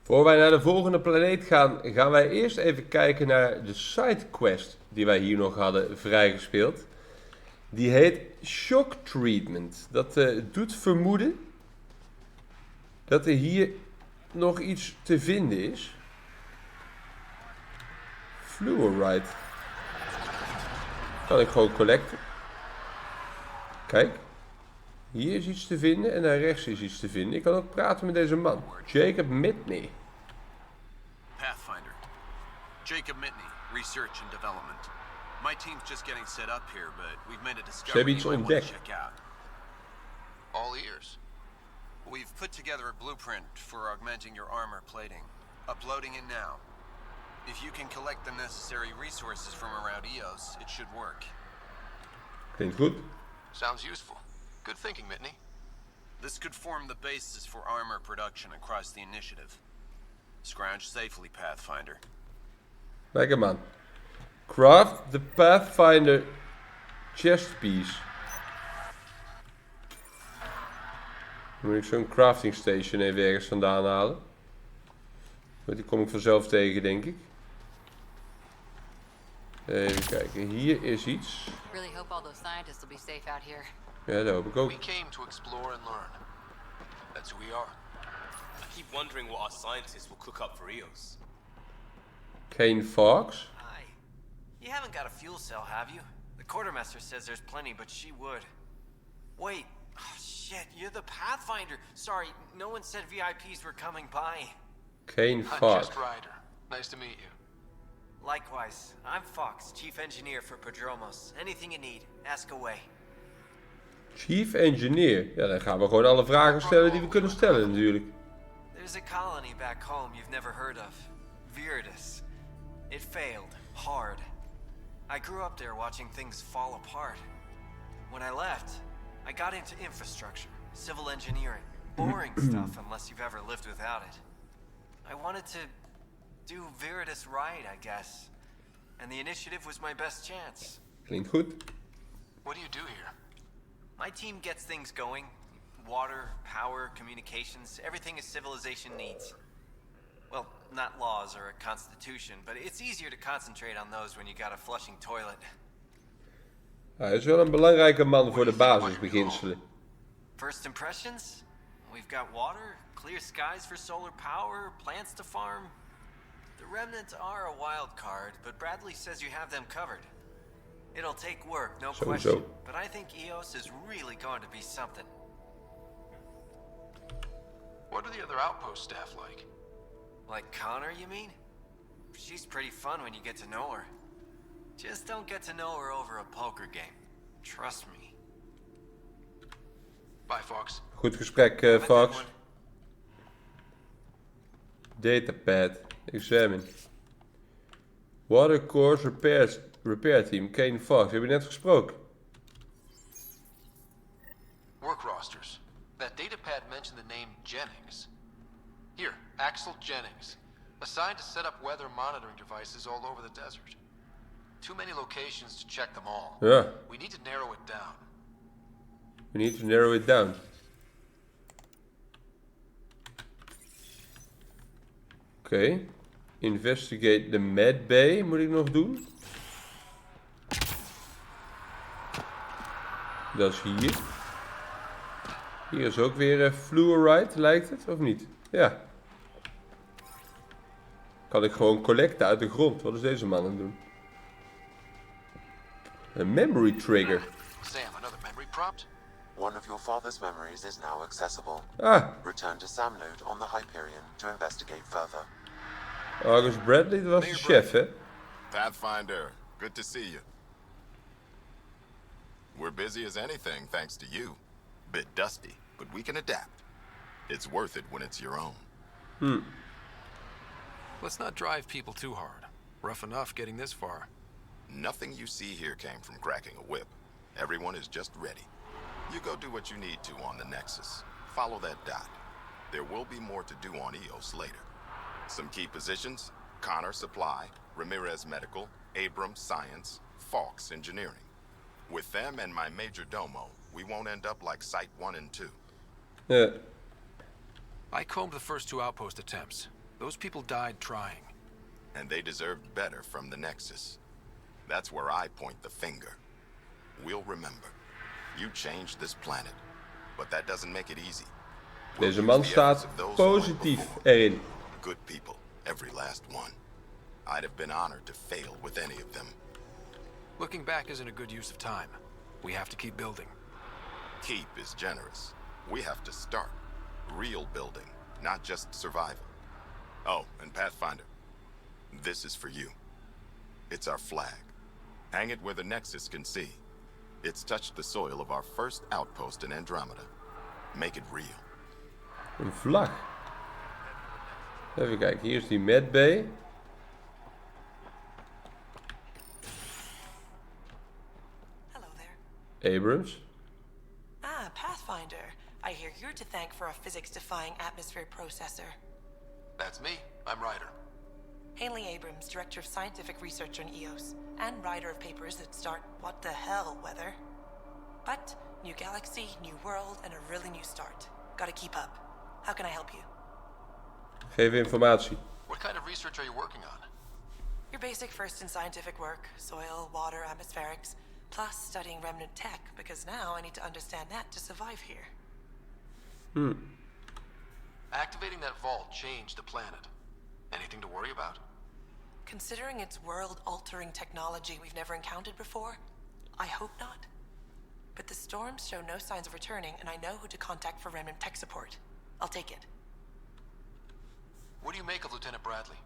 Voor wij naar de volgende planeet gaan, gaan wij eerst even kijken naar de sidequest die wij hier nog hadden vrijgespeeld. Die heet Shock Treatment. Dat doet vermoeden dat er hier nog iets te vinden is. Fluoride. Kan ik gewoon collecten. Kijk. Hier is iets te vinden en daar rechts is iets te vinden. Ik kan ook praten met deze man. Jacob Mitney. Pathfinder. Jacob Mitney, Research and Development. My team's just getting set up here, but we've made a discovery you might want to check out. All ears. We've put together a blueprint for augmenting your armor plating. Uploading it now. If you can collect the necessary resources from around EOS, it should work. Klinkt goed. Sounds useful. Good thinking, Mitney. This could form the basis for armor production across the initiative. Scrounge safely, Pathfinder. Lekker man. Craft the Pathfinder chest piece. Dan moet ik zo'n crafting station even ergens vandaan halen. Maar die kom ik vanzelf tegen, denk ik. Even kijken, hier is iets. Really hope all those scientists will be safe out here. Ja, dat hoop ik ook. We came to explore and learn. That's who we are. I keep wondering what our scientists will cook up for EOS. Kane Fox. Hi. You haven't got a fuel cell, have you? The quartermaster says there's plenty, but she would. Wait. Oh, shit, you're the Pathfinder. Sorry, no one said VIPs were coming by. Kane I'm Fox. just Ryder. Nice to meet you. Likewise, I'm Fox, Chief Engineer for Prodromos. Anything you need, ask away. Chief Engineer. Ja, dan gaan we gewoon alle vragen stellen die we kunnen stellen natuurlijk. There's a colony back home you've never heard of. Viridis. It failed. Hard. I grew up there watching things fall apart. When I left, I got into infrastructure, civil engineering. Boring stuff unless you've ever lived without it. I wanted to do Viridis right, I guess. And the initiative was my best chance. Klinkt goed. What do you do here? My team gets things going. Water, power, communications, everything a civilization needs. Well, not laws or a constitution, but it's easier to concentrate on those when you got a flushing toilet. Hij is wel een belangrijke man voor de basisbeginselen. First impressions? We've got water, clear skies for solar power, plants to farm. The remnants are a wild card, but Bradley says you have them covered. It'll take work, no question, but I think EOS is really going to be something. What are the other outpost staff like? Like Connor, you mean? She's pretty fun when you get to know her. Just don't get to know her over a poker game. Trust me. Bye, Fox. Goed gesprek, Fox. Datapad. Examine. Watercourse repair team. Kane Fox. Heb je net gesproken? Work rosters. That datapad mentioned the name Jennings. Here, Axel Jennings. Assigned to set up weather monitoring devices all over the desert. Too many locations to check them all. Ja. We need to narrow it down. We need to narrow it down. Oké. Investigate the med bay moet ik nog doen. Dat is hier. Hier is ook weer fluoride, lijkt het, of niet? Ja. Kan ik gewoon collecten uit de grond. Wat is deze man aan het doen? Een memory trigger. Sam, another memory prompt? One of your father's memories is now accessible. Ah, Return to Samnode on the Hyperion to investigate further. August Bradley, dat was de chef, hè? Pathfinder, good to see you. We're busy as anything thanks to you. Bit dusty, but we can adapt. It's worth it when it's your own. Let's not drive people too hard. Rough enough getting this far. Nothing you see here came from cracking a whip. Everyone is just ready. You go do what you need to on the Nexus. Follow that dot. There will be more to do on EOS later. Some key positions: Connor Supply, Ramirez Medical, Abrams Science, Fawkes Engineering. With them and my major domo, we won't end up like Site 1 and 2. Ja. I combed the first two outpost attempts. Those people died trying. And they deserved better from the Nexus. That's where I point the finger. We'll remember. You changed this planet, but that doesn't make it easy. Deze man staat positief erin. Good people, every last one. I'd have been honored to fail with any of them. Looking back isn't a good use of time. We have to keep building. Keep is generous. We have to start. Real building, not just survival. Oh, and Pathfinder, this is for you. It's our flag. Hang it where the Nexus can see. It's touched the soil of our first outpost in Andromeda. Make it real. Een vlag. Even kijken, hier is die medbay. Hello there. Abrams. Ah, Pathfinder. I hear you're to thank for a physics-defying atmosphere processor. That's me. I'm Ryder. Haley Abrams, Director of Scientific Research on EOS, and writer of papers that start what the hell weather. But, new galaxy, new world, and a really new start. Gotta keep up. How can I help you? Geef informatie. What kind of research are you working on? Your basic first in scientific work, soil, water, atmospherics, plus studying remnant tech, because now I need to understand that to survive here. Activating that vault changed the planet. Anything to worry about? Considering it's world-altering technology we've never encountered before, I hope not. But the storms show no signs of returning, and I know who to contact for remnant tech support. I'll take it. What do you make of Lieutenant Bradley?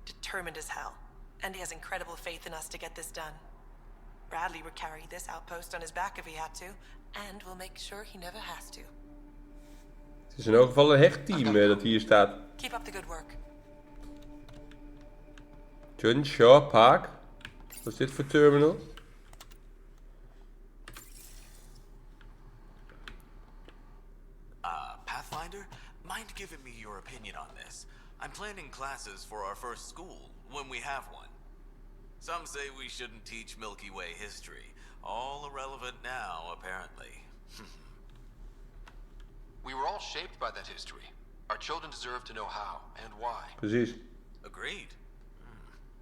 Determined as hell. And he has incredible faith in us to get this done. Bradley would carry this outpost on his back if he had to, and we'll make sure he never has to. Het is in elk geval een hecht team dat hier staat. Keep up the good work. John Shaw Park. Wat is dit voor terminal? Pathfinder, mind giving me your opinion on this? I'm planning classes for our first school, when we have one. Some say we shouldn't teach Milky Way history. All irrelevant now, apparently. We were all shaped by that history. Our children deserve to know how and why. Precies. Agreed.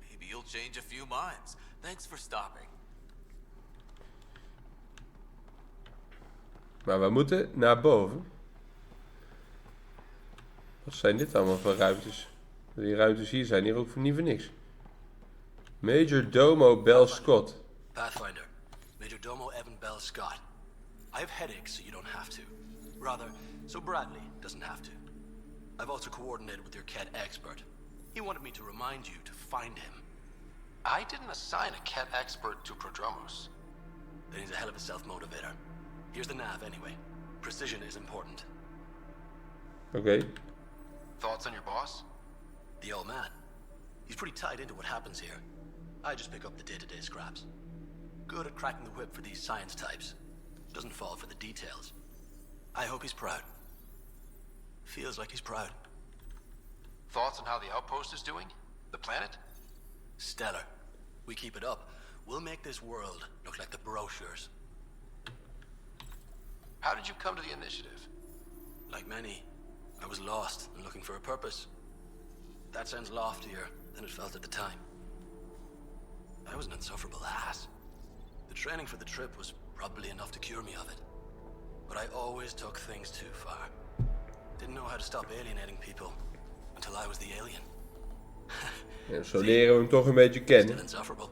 Maybe you'll change a few minds. Thanks for stopping. Maar we moeten naar boven. Wat zijn dit allemaal voor ruimtes? Die ruimtes hier zijn hier ook niet voor niks. Major Domo Bell Scott. Pathfinder. Major Domo Evan Bell Scott. I have headaches, so you don't have to. Rather, so Bradley doesn't have to. I've also coordinated with your cat expert. He wanted me to remind you to find him. I didn't assign a cat expert to Prodromos. Then he's a hell of a self-motivator. Here's the nav anyway. Precision is important. Okay. Thoughts on your boss? The old man. He's pretty tied into what happens here. I just pick up the day-to-day scraps. Good at cracking the whip for these science types. Doesn't fall for the details. I hope he's proud. Feels like he's proud. Thoughts on how the outpost is doing? The planet? Stellar. We keep it up, we'll make this world look like the brochures. How did you come to the initiative? Like many, I was lost and looking for a purpose. That sounds loftier than it felt at the time. I was an insufferable ass. The training for the trip was probably enough to cure me of it. But I always took things too far. Didn't know how to stop alienating people until I was the alien. Ja, zo leren we hem toch een beetje kennen. Still insufferable.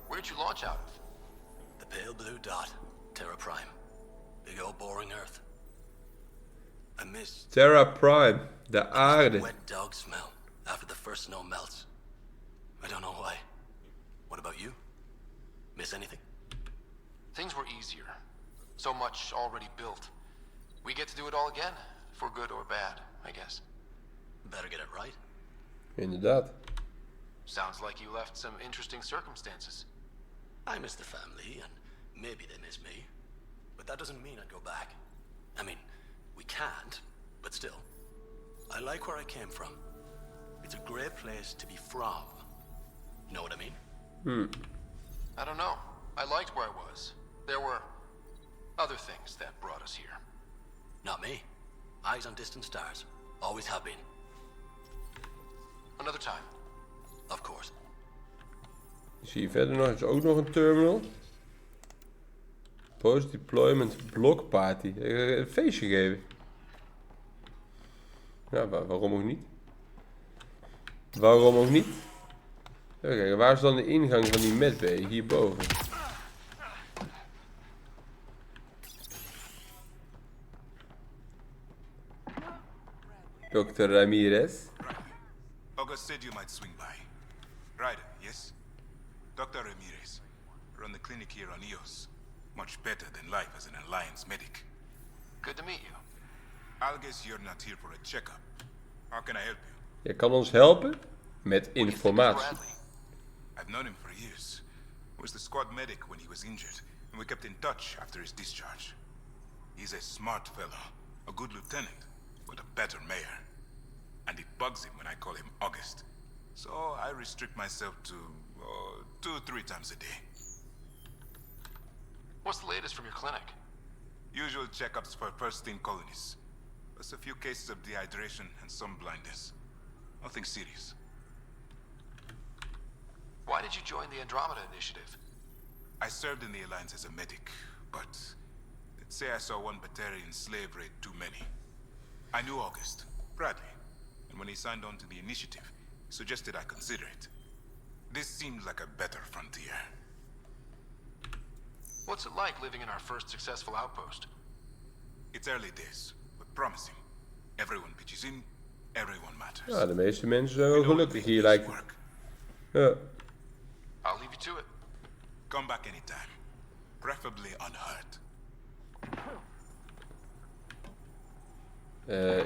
Where'd you launch out of? The pale blue dot, Terra Prime. Big old boring Earth. I miss Terra Prime, de aarde. Wet dog smell after the first snow melts. I don't know why. What about you? Miss anything? Things were easier. So much already built. We get to do it all again, for good or bad, I guess. Better get it right. Inderdaad. Sounds like you left some interesting circumstances. I miss the family, and maybe they miss me. But that doesn't mean I'd go back. I mean, we can't, but still. I like where I came from. It's a great place to be from. You know what I mean? I don't know. I liked where I was. There were other things that brought us here. Not me. Eyes on distant stars. Always have been. Another time. Of course. Zie je verder nog, is ook nog een terminal. Post deployment block party. Een feestje geven. Ja, waarom ook niet? Waarom ook niet? Even kijken, waar is dan de ingang van die medbay? Hierboven. Dr. Ramirez. August said you might swing by. Ryder, yes? Dr. Ramirez. Run the clinic here on EOS. Much better than life as an Alliance medic. Good to meet you. I'll guess you're not here for a checkup. How can I help you? Je kan ons helpen met informatie. I've known him for years. He was the squad medic when he was injured, and we kept in touch after his discharge. He's a smart fellow, a good lieutenant, but a better mayor. And it bugs him when I call him August. So I restrict myself to 2-3 times a day. What's the latest from your clinic? Usual checkups for first-team colonists. Plus a few cases of dehydration and some blindness. Nothing serious. Why did you join the Andromeda initiative? I served in the Alliance as a medic, but let's say I saw one Batarian slave raid too many. I knew August, Bradley, and when he signed on to the initiative, he suggested I consider it. This seemed like a better frontier. What's it like living in our first successful outpost? It's early days, but promising. Everyone pitches in, everyone matters. Ja, de meeste mensen zijn wel gelukkig hier, lijkt het. Ja. I'll leave you to it. Come back anytime. Preferably unhurt.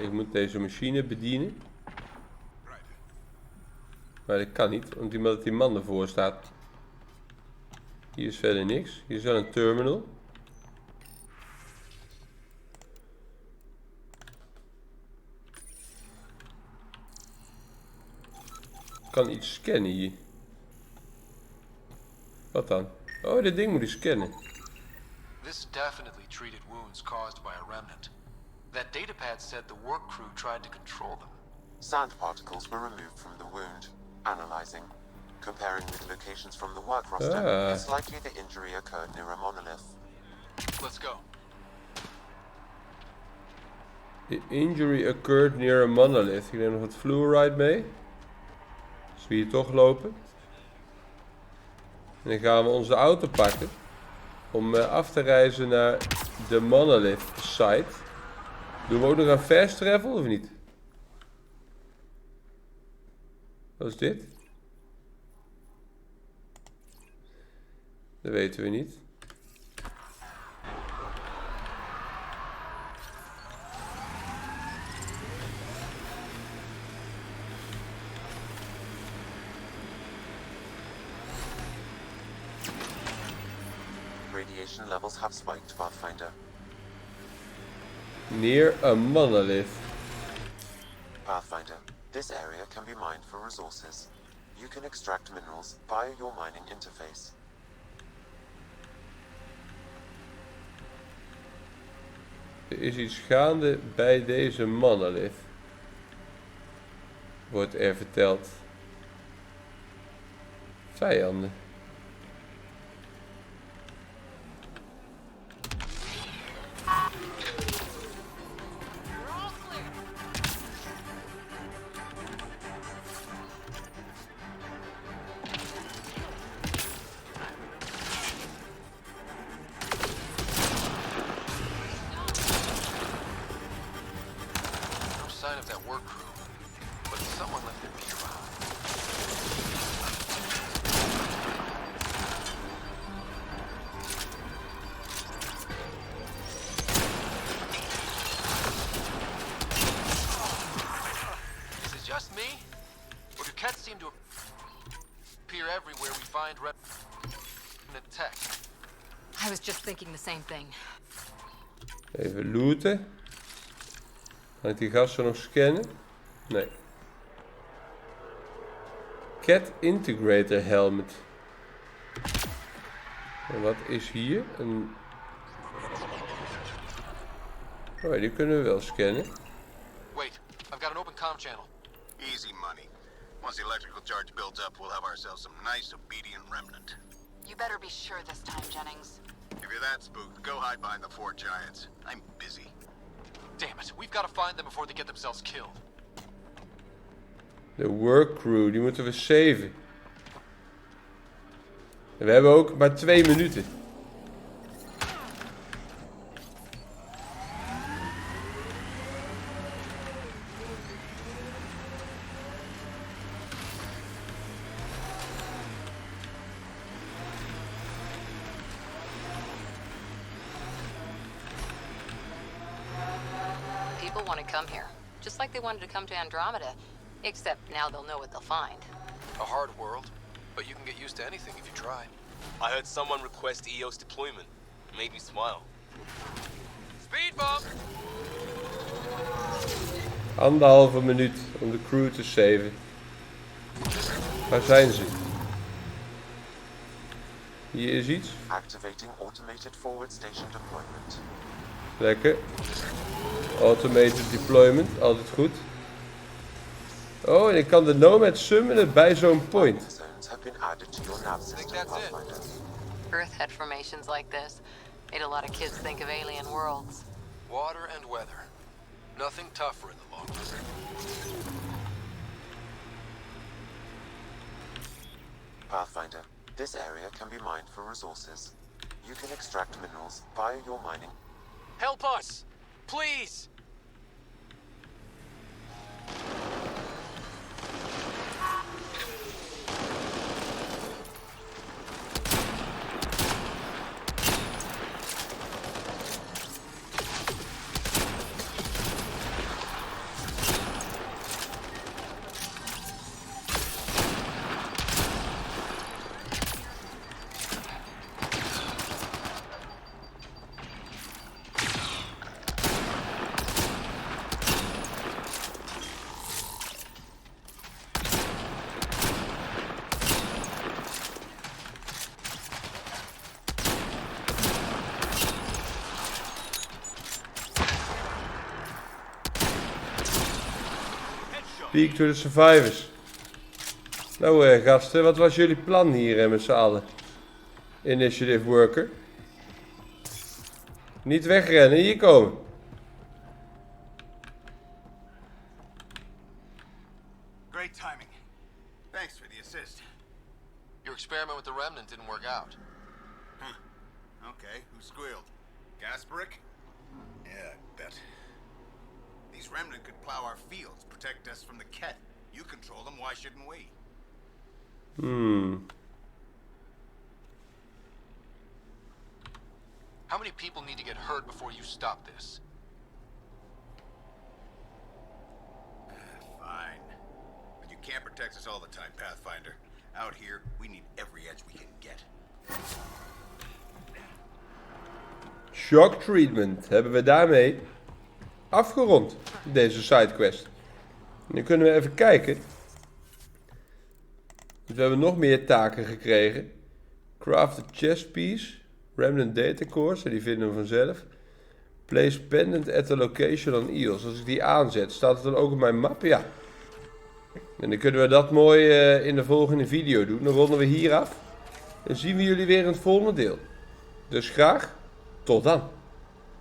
Ik moet deze machine bedienen. Maar dat kan niet, omdat die man ervoor staat. Hier is verder niks. Hier is wel een terminal. Ik kan iets scannen hier. Wat dan? Oh, dit ding moet ik scannen. This definitely treated wounds caused by a remnant. That datapad said the work crew tried to control them. Sand particles were removed from the wound. Analyzing. Comparing with locations from the work roster, it's likely the injury occurred near a monolith. Let's go. The injury occurred near a monolith. Ik neem nog wat fluoride mee. Als we hier toch lopen. En dan gaan we onze auto pakken. Om af te reizen naar de monolith site. Doen we ook nog aan fast travel of niet? Wat is dit? Dat weten we niet. Radiation levels have spiked, Pathfinder. Near a monolith. Pathfinder, this area can be mined for resources. You can extract minerals via your mining interface. Er is iets gaande bij deze monolith. Wordt er verteld. Vijanden. Sign of that work crew, but someone left their meat around. Is it just me, or do cats seem to appear everywhere we find remnant tech? I was just thinking the same thing. Even looten. Kan ik die gasten nog scannen? Nee. Cat Integrator Helmet. En wat is hier? Een... Oh, die kunnen we wel scannen. Wait, I've got an open comm channel. Easy money. Once the electrical charge builds up, we'll have ourselves some nice obedient remnant. You better be sure this time, Jennings. If you're that spooked, go hide behind the 4 giants. I'm busy. Damn it, we've got to find them before they get themselves killed. De work crew, die moeten we saven. En we hebben ook maar 2 minuten. People want to come here, just like they wanted to come to Andromeda. Except now they'll know what they'll find. A hard world, but you can get used to anything if you try. I heard someone request EOS deployment. Made me smile. Speed bump! 1,5 minuut om de crew te saven. Waar zijn ze? Hier is iets. Activating automated forward station deployment. Lekker. Automated deployment, altijd goed. Oh, en ik kan de Nomad summonen bij zo'n point. Earth had formations like this. Made a lot of kids think of alien worlds. Water and weather. Nothing tougher in the long run. Pathfinder, this area can be mined for resources. You can extract minerals via your mining. Help us! Please! Peek to the survivors. Nou gasten, wat was jullie plan hier met z'n allen? Initiative worker. Niet wegrennen, hier komen. Great timing. Thanks for the assist. Your experiment with the remnant didn't work out. Huh. Okay, who squealed? Gasparic? Yeah, I bet. These remnant could plow our fields, protect us from the Ket. You control them, why shouldn't we? How many people need to get hurt before you stop this? Fine. But you can't protect us all the time, Pathfinder. Out here, we need every edge we can get. Shock treatment hebben we daarmee afgerond, deze sidequest. Nu kunnen we even kijken. We hebben nog meer taken gekregen. Craft a chest piece. Remnant data cores, die vinden we vanzelf. Place pendant at the location on EOS. Als ik die aanzet, staat het dan ook op mijn map? Ja. En dan kunnen we dat mooi in de volgende video doen. Dan ronden we hier af. En zien we jullie weer in het volgende deel. Dus graag, tot dan.